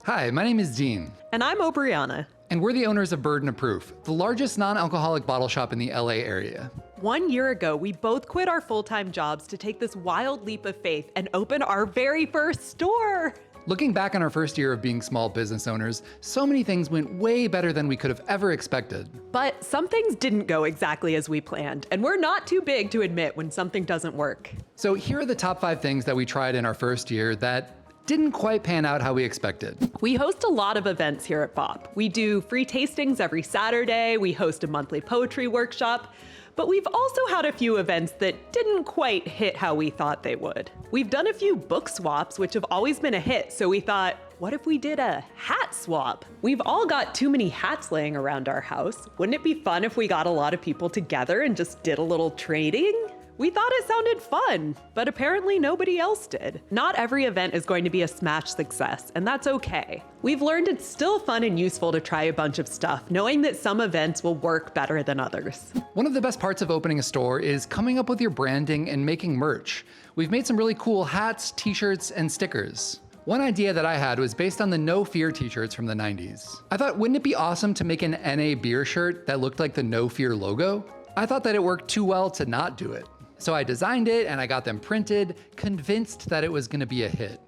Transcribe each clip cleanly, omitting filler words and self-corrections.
Hi, my name is Dean. And I'm Obreanna. And we're the owners of Burden of Proof, the largest non-alcoholic bottle shop in the LA area. 1 year ago, we both quit our full-time jobs to take this wild leap of faith and open our very first store. Looking back on our first year of being small business owners, so many things went way better than we could have ever expected. But some things didn't go exactly as we planned, and we're not too big to admit when something doesn't work. So here are the top 5 things that we tried in our first year that didn't quite pan out how we expected. We host a lot of events here at BOP. We do free tastings every Saturday, we host a monthly poetry workshop, but we've also had a few events that didn't quite hit how we thought they would. We've done a few book swaps, which have always been a hit, so we thought, what if we did a hat swap? We've all got too many hats laying around our house. Wouldn't it be fun if we got a lot of people together and just did a little trading? We thought it sounded fun, but apparently nobody else did. Not every event is going to be a smash success, and that's okay. We've learned it's still fun and useful to try a bunch of stuff, knowing that some events will work better than others. One of the best parts of opening a store is coming up with your branding and making merch. We've made some really cool hats, t-shirts, and stickers. One idea that I had was based on the No Fear t-shirts from the 90s. I thought, wouldn't it be awesome to make an NA beer shirt that looked like the No Fear logo? I thought that it worked too well to not do it. So I designed it and I got them printed, convinced that it was gonna be a hit.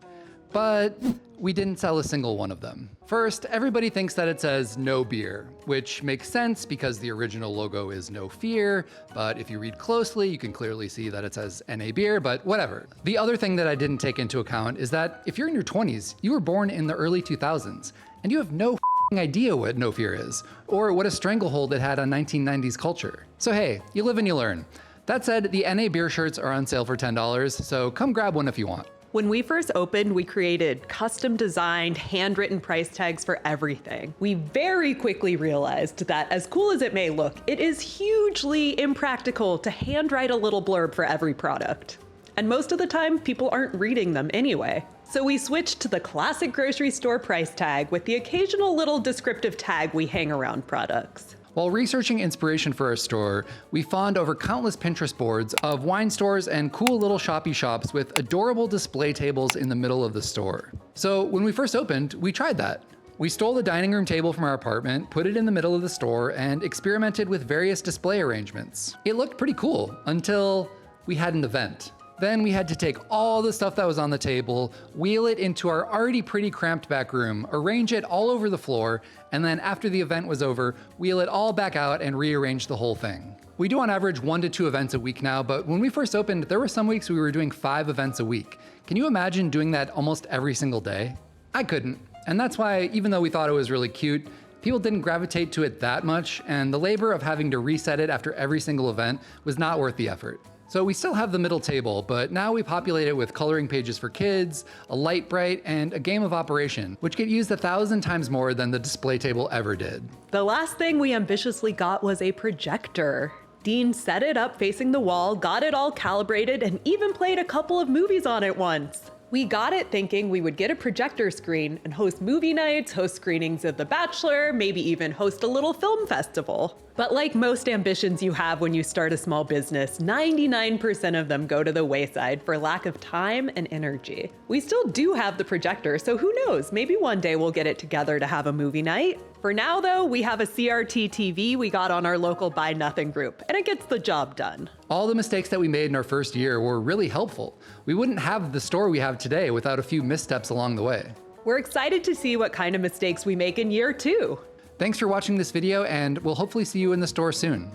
But we didn't sell a single one of them. First, everybody thinks that it says no beer, which makes sense because the original logo is No Fear, but if you read closely, you can clearly see that it says NA beer, but whatever. The other thing that I didn't take into account is that if you're in your 20s, you were born in the early 2000s, and you have no idea what No Fear is, or what a stranglehold it had on 1990s culture. So hey, you live and you learn. That said, the NA beer shirts are on sale for $10, so come grab one if you want. When we first opened, we created custom designed, handwritten price tags for everything. We very quickly realized that as cool as it may look, it is hugely impractical to handwrite a little blurb for every product. And most of the time, people aren't reading them anyway. So we switched to the classic grocery store price tag with the occasional little descriptive tag we hang around products. While researching inspiration for our store, we fawned over countless Pinterest boards of wine stores and cool little shoppy shops with adorable display tables in the middle of the store. So when we first opened, we tried that. We stole the dining room table from our apartment, put it in the middle of the store, and experimented with various display arrangements. It looked pretty cool until we had an event. Then we had to take all the stuff that was on the table, wheel it into our already pretty cramped back room, arrange it all over the floor, and then after the event was over, wheel it all back out and rearrange the whole thing. We do on average 1 to 2 events a week now, but when we first opened, there were some weeks we were doing 5 events a week. Can you imagine doing that almost every single day? I couldn't. And that's why, even though we thought it was really cute, people didn't gravitate to it that much, and the labor of having to reset it after every single event was not worth the effort. So we still have the middle table, but now we populate it with coloring pages for kids, a light bright, and a game of operation, which get used 1,000 times more than the display table ever did. The last thing we ambitiously got was a projector. Dean set it up facing the wall, got it all calibrated, and even played a couple of movies on it once. We got it thinking we would get a projector screen and host movie nights, host screenings of The Bachelor, maybe even host a little film festival. But like most ambitions you have when you start a small business, 99% of them go to the wayside for lack of time and energy. We still do have the projector, so who knows, maybe one day we'll get it together to have a movie night. For now though, we have a CRT TV we got on our local Buy Nothing group, and it gets the job done. All the mistakes that we made in our first year were really helpful. We wouldn't have the store we have today without a few missteps along the way. We're excited to see what kind of mistakes we make in year 2. Thanks for watching this video, and we'll hopefully see you in the store soon.